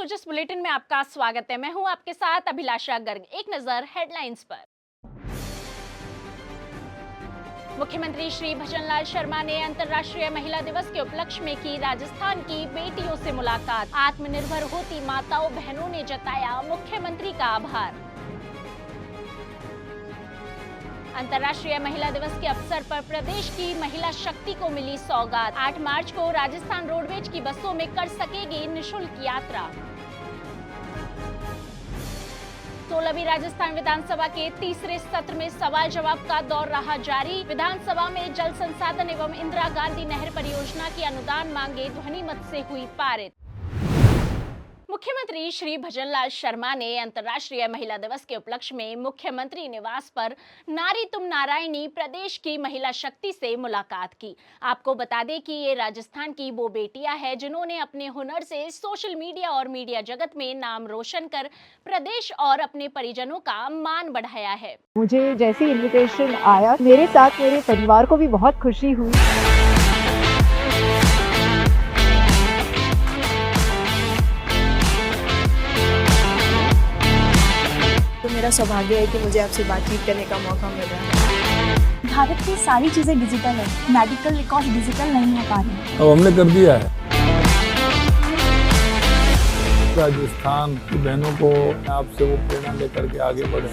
सोजस bulletin में आपका स्वागत है। मैं हूं आपके साथ अभिलाषा गर्ग। एक नजर हेडलाइंस पर। मुख्यमंत्री श्री भजनलाल शर्मा ने अंतर्राष्ट्रीय महिला दिवस के उपलक्ष्य में की राजस्थान की बेटियों से मुलाकात। आत्मनिर्भर होती माताओं बहनों ने जताया मुख्यमंत्री का आभार। अंतर्राष्ट्रीय महिला दिवस के अवसर पर प्रदेश की महिला शक्ति को मिली सौगात। 8 मार्च को राजस्थान रोडवेज की बसों में कर सकेगी निःशुल्क यात्रा। 16वीं राजस्थान विधानसभा के तीसरे सत्र में सवाल जवाब का दौर रहा जारी। विधानसभा में जल संसाधन एवं इंदिरा गांधी नहर परियोजना की अनुदान मांगे ध्वनिमत से हुई पारित। मुख्यमंत्री श्री भजनलाल शर्मा ने अंतर्राष्ट्रीय महिला दिवस के उपलक्ष्य में मुख्यमंत्री निवास पर नारी तुम नारायणी प्रदेश की महिला शक्ति से मुलाकात की। आपको बता दें कि ये राजस्थान की वो बेटियां हैं जिन्होंने अपने हुनर से सोशल मीडिया और मीडिया जगत में नाम रोशन कर प्रदेश और अपने परिजनों का मान बढ़ाया है। मुझे जैसी इन्विटेशन आया, मेरे साथ मेरे परिवार को भी बहुत खुशी हुई। तो मेरा सौभाग्य है कि मुझे आपसे बातचीत करने का मौका मिल रहा है। भारत की सारी चीजें डिजिटल है, मेडिकल रिकॉर्ड डिजिटल नहीं हो पा रही। अब हमने कर दिया है। राजस्थान की बहनों को आपसे वो प्रेरणा लेकर के आगे बढ़े।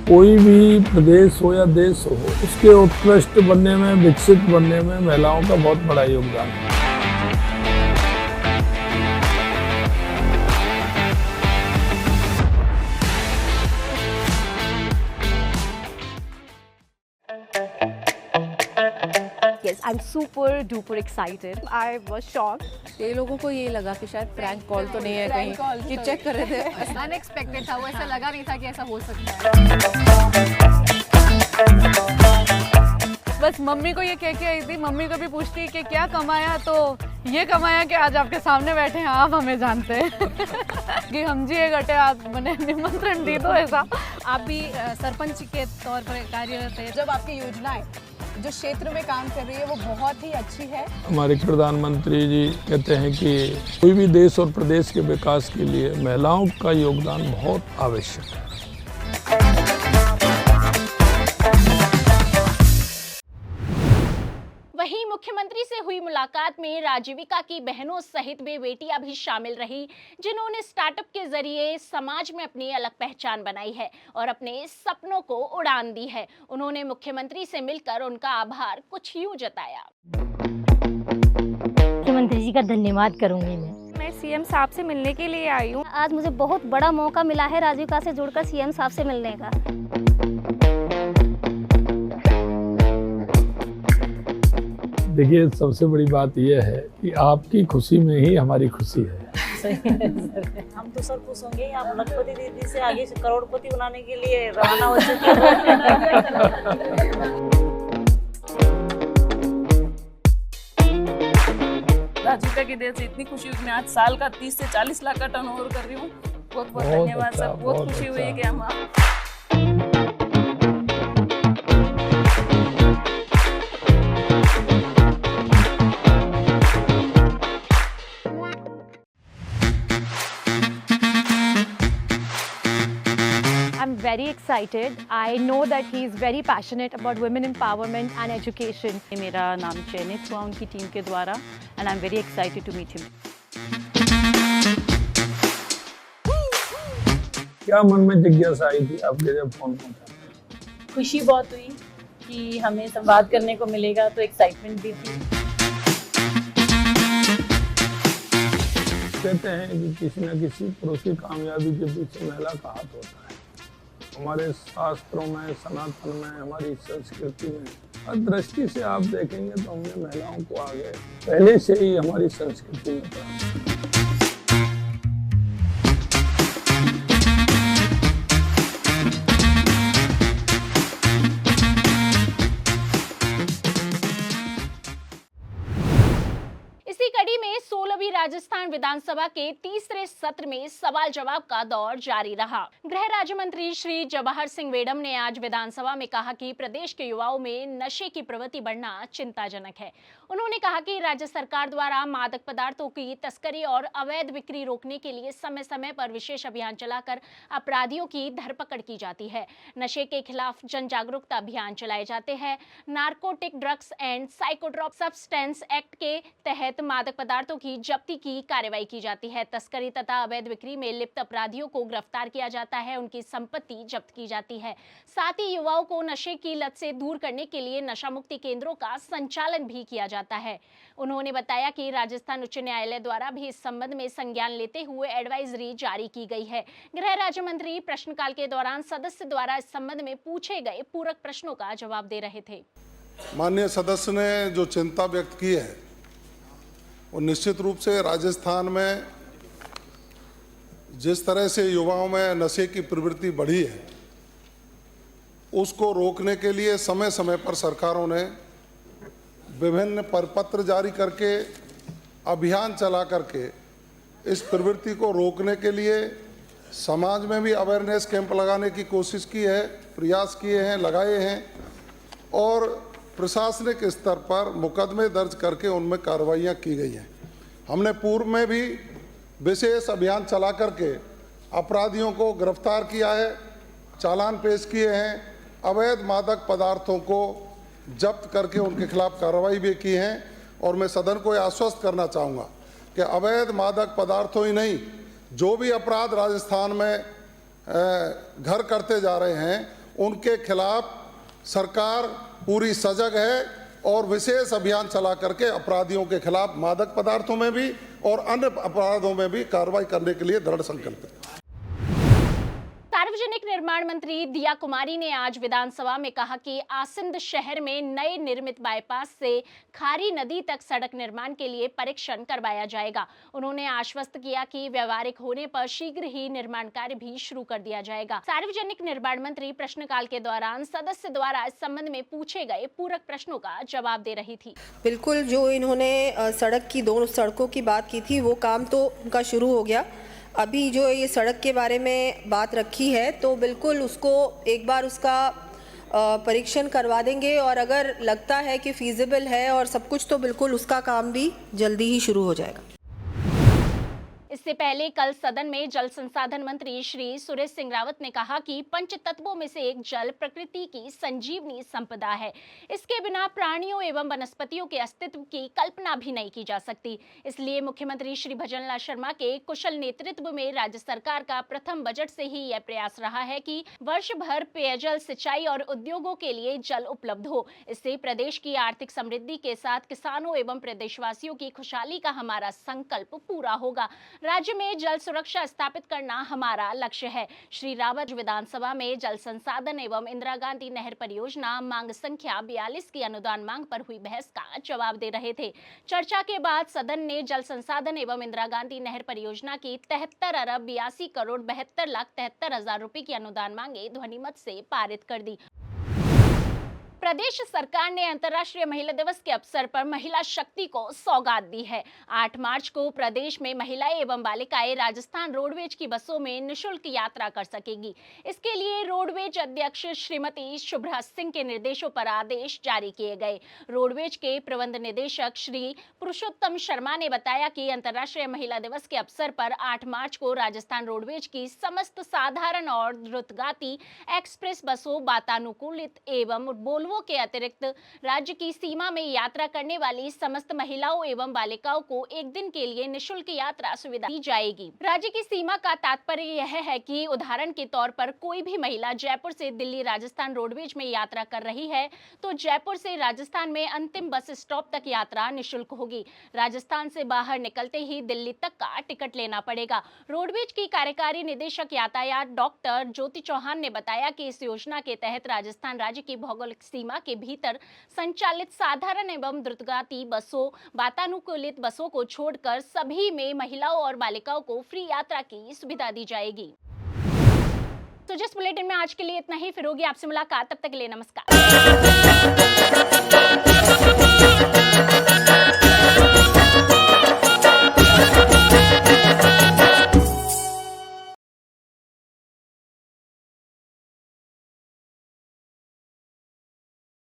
कोई भी प्रदेश हो या देश हो, उसके उत्कृष्ट बनने में, विकसित बनने में महिलाओं का बहुत बड़ा योगदान है। Yes, I'm super duper excited. I was shocked. ये लोगों को ये लगा कि शायद प्रैंक कॉल तो नहीं है कहीं, कि चेक कर रहे थे। अनएक्सपेक्टेड था, वो ऐसा लगा नहीं था कि ऐसा हो सकता है। बस मम्मी को ये कह के आई थी, मम्मी को भी पूछती कि क्या कमाया, तो ये कमाया कि आज आपके सामने बैठे हैं, आप हमें जानते हैं कि हम जी एक घटे आप मैंने निमंत्रण दी तो ऐसा। आप भी सरपंच के तौर पर कार्यरत है। जब आपकी योजनाएं जो क्षेत्र में काम कर रही है वो बहुत ही अच्छी है। हमारे प्रधानमंत्री जी कहते हैं कि कोई भी देश और प्रदेश के विकास के लिए महिलाओं का योगदान बहुत आवश्यक है। वहीं मुख्यमंत्री से हुई मुलाकात में राजीविका की बहनों सहित वे बेटियां भी शामिल रही, जिन्होंने स्टार्टअप के जरिए समाज में अपनी अलग पहचान बनाई है और अपने सपनों को उड़ान दी है। उन्होंने मुख्यमंत्री से मिलकर उनका आभार कुछ यूं जताया। मुख्यमंत्री जी का धन्यवाद करूंगी मैं सीएम साहब से मिलने के लिए आई हूँ। आज मुझे बहुत बड़ा मौका मिला है राजीविका से जुड़कर सीएम साहब से मिलने का। देखिए, सबसे बड़ी बात यह है कि आपकी खुशी में ही हमारी खुशी है। हम तो सर खुश होंगे, आप लखपति दीदी से आगे से करोड़पति बनाने के लिए रवाना हो चुके हैं। राजीविका की देर से इतनी खुशी हुई, मैं आज साल का 30 से 40 लाख का टर्नओवर कर रही हूँ। बहुत बहुत धन्यवाद सर, बहुत खुशी हुई है कि हम I'm very excited. I know that he is very passionate about women empowerment and education. मेरा नाम चयनित हुआ उनकी टीम के द्वारा and I'm very excited to meet him. क्या मन में जिज्ञासा आई थी आपके जब फोन पहुंचा? खुशी बहुत हुई कि हमें संवाद करने को मिलेगा, तो एक्साइटमेंट भी थी। कहते हैं कि किसी न किसी पुरुष की कामयाबी के पीछे महिला का हाथ होता है। हमारे शास्त्रों में, सनातन में, हमारी संस्कृति में हर दृष्टि से आप देखेंगे तो हमने महिलाओं को आगे पहले से ही हमारी संस्कृति में पढ़ा। इसी कड़ी में 16वीं राजस्थान विधानसभा के तीसरे सत्र में सवाल जवाब का दौर जारी रहा। गृह राज्य मंत्री श्री जवाहर सिंह वेडम ने आज विधानसभा में कहा कि प्रदेश के युवाओं में नशे की प्रवृत्ति बढ़ना चिंताजनक है। उन्होंने कहा कि राज्य सरकार द्वारा मादक पदार्थों की तस्करी और अवैध बिक्री रोकने के लिए समय समय पर विशेष अभियान चलाकर अपराधियों की धरपकड़ की जाती है। नशे के खिलाफ जन जागरूकता अभियान चलाए जाते हैं। Narcotic drugs and psychotropic substance act के तहत मादक पदार्थों की जब्ती की कार्रवाई की जाती है। तस्करी तथा अवैध बिक्री में लिप्त अपराधियों को गिरफ्तार किया जाता है, उनकी संपत्ति जब्त की जाती है। साथ ही युवाओं को नशे की लत से दूर करने के लिए नशा मुक्ति केंद्रों का संचालन भी किया जाता है। उन्होंने बताया कि राजस्थान उच्च न्यायालय द्वारा भी इस संबंध में संज्ञान लेते हुए एडवाइजरी जारी की गई है। गृह राज्य मंत्री प्रश्नकाल के दौरान सदस्य द्वारा इस संबंध में पूछे गए पूरक प्रश्नों का जवाब दे रहे थे। माननीय सदस्य ने जो चिंता व्यक्त की है वो निश्चित रूप से राजस्थान में जिस तरह से युवाओं में नशे की प्रवृत्ति बढ़ी है उसको रोकने के लिए समय समय पर सरकारों ने विभिन्न परिपत्र जारी करके अभियान चला करके इस प्रवृत्ति को रोकने के लिए समाज में भी अवेयरनेस कैंप लगाने की कोशिश की है, प्रयास किए हैं, लगाए हैं और प्रशासनिक स्तर पर मुकदमे दर्ज करके उनमें कार्रवाइयाँ की गई हैं। हमने पूर्व में भी विशेष अभियान चला करके अपराधियों को गिरफ्तार किया है, चालान पेश किए हैं, अवैध मादक पदार्थों को जब्त करके उनके खिलाफ कार्रवाई भी की है। और मैं सदन को आश्वस्त करना चाहूँगा कि अवैध मादक पदार्थों ही नहीं, जो भी अपराध राजस्थान में घर करते जा रहे हैं उनके खिलाफ सरकार पूरी सजग है और विशेष अभियान चला करके अपराधियों के खिलाफ मादक पदार्थों में भी और अन्य अपराधों में भी कार्रवाई करने के लिए दृढ़ संकल्प है। सार्वजनिक निर्माण मंत्री दिया कुमारी ने आज विधानसभा में कहा कि आसिंद शहर में नए निर्मित बाईपास से खारी नदी तक सड़क निर्माण के लिए परीक्षण करवाया जाएगा। उन्होंने आश्वस्त किया कि व्यवहारिक होने पर शीघ्र ही निर्माण कार्य भी शुरू कर दिया जाएगा। सार्वजनिक निर्माण मंत्री प्रश्नकाल के दौरान सदस्य द्वारा इस संबंध में पूछे गए पूरक प्रश्नों का जवाब दे रही थी। बिल्कुल, जो इन्होंने सड़क की दोनों सड़कों की बात की थी वो काम तो उनका शुरू हो गया। अभी जो ये सड़क के बारे में बात रखी है तो बिल्कुल उसको एक बार उसका परीक्षण करवा देंगे और अगर लगता है कि फीजिबल है और सब कुछ तो बिल्कुल उसका काम भी जल्दी ही शुरू हो जाएगा। इससे पहले कल सदन में जल संसाधन मंत्री श्री सुरेश सिंह रावत ने कहा कि पंच तत्वों में से एक जल प्रकृति की संजीवनी संपदा है। इसके बिना प्राणियों एवं वनस्पतियों के अस्तित्व की कल्पना भी नहीं की जा सकती। इसलिए मुख्यमंत्री श्री भजनलाल शर्मा के कुशल नेतृत्व में राज्य सरकार का प्रथम बजट से ही यह प्रयास रहा है कि वर्ष भर पेयजल, सिंचाई और उद्योगों के लिए जल उपलब्ध हो। इससे प्रदेश की आर्थिक समृद्धि के साथ किसानों एवं प्रदेशवासियों की खुशहाली का हमारा संकल्प पूरा होगा। राज्य में जल सुरक्षा स्थापित करना हमारा लक्ष्य है। श्री रावत विधानसभा में जल संसाधन एवं इंदिरा गांधी नहर परियोजना मांग संख्या 42 की अनुदान मांग पर हुई बहस का जवाब दे रहे थे। चर्चा के बाद सदन ने जल संसाधन एवं इंदिरा गांधी नहर परियोजना की 73 अरब 82 करोड़ 72 लाख 73 हजार रुपए की अनुदान मांगे ध्वनिमत से पारित कर दी। प्रदेश सरकार ने अंतर्राष्ट्रीय महिला दिवस के अवसर पर महिला शक्ति को सौगात दी है। 8 मार्च को प्रदेश में महिलाएं एवं बालिकाएं राजस्थान रोडवेज की बसों में निःशुल्क यात्रा कर सकेंगी। इसके लिए रोडवेज अध्यक्ष श्रीमती शुभ्रा सिंह के निर्देशों पर आदेश जारी किए गए। रोडवेज के प्रबंध निदेशक श्री पुरुषोत्तम शर्मा ने बताया कि अंतर्राष्ट्रीय महिला दिवस के अवसर पर 8 मार्च को राजस्थान रोडवेज की समस्त साधारण और द्रुतगाती एक्सप्रेस बसों, वातानुकूलित एवं वोल्वो के अतिरिक्त राज्य की सीमा में यात्रा करने वाली समस्त महिलाओं एवं बालिकाओं को एक दिन के लिए निःशुल्क यात्रा सुविधा दी जाएगी। राज्य की सीमा का तात्पर्य यह है कि उदाहरण के तौर पर कोई भी महिला जयपुर से दिल्ली राजस्थान रोडवेज में यात्रा कर रही है तो जयपुर से राजस्थान में अंतिम बस स्टॉप तक यात्रा निःशुल्क होगी। राजस्थान से बाहर निकलते ही दिल्ली तक का टिकट लेना पड़ेगा। रोडवेज की कार्यकारी निदेशक यातायात डॉक्टर ज्योति चौहान ने बताया कि इस योजना के तहत राजस्थान राज्य की भौगोलिक सीमा के भीतर संचालित साधारण एवं द्रुतगाती बसों, वातानुकूलित बसों को छोड़कर सभी में महिलाओं और बालिकाओं को फ्री यात्रा की सुविधा दी जाएगी। तो जिस बुलेटिन में आज के लिए इतना ही, फिर होगी आपसे मुलाकात। तब तक के लिए नमस्कार।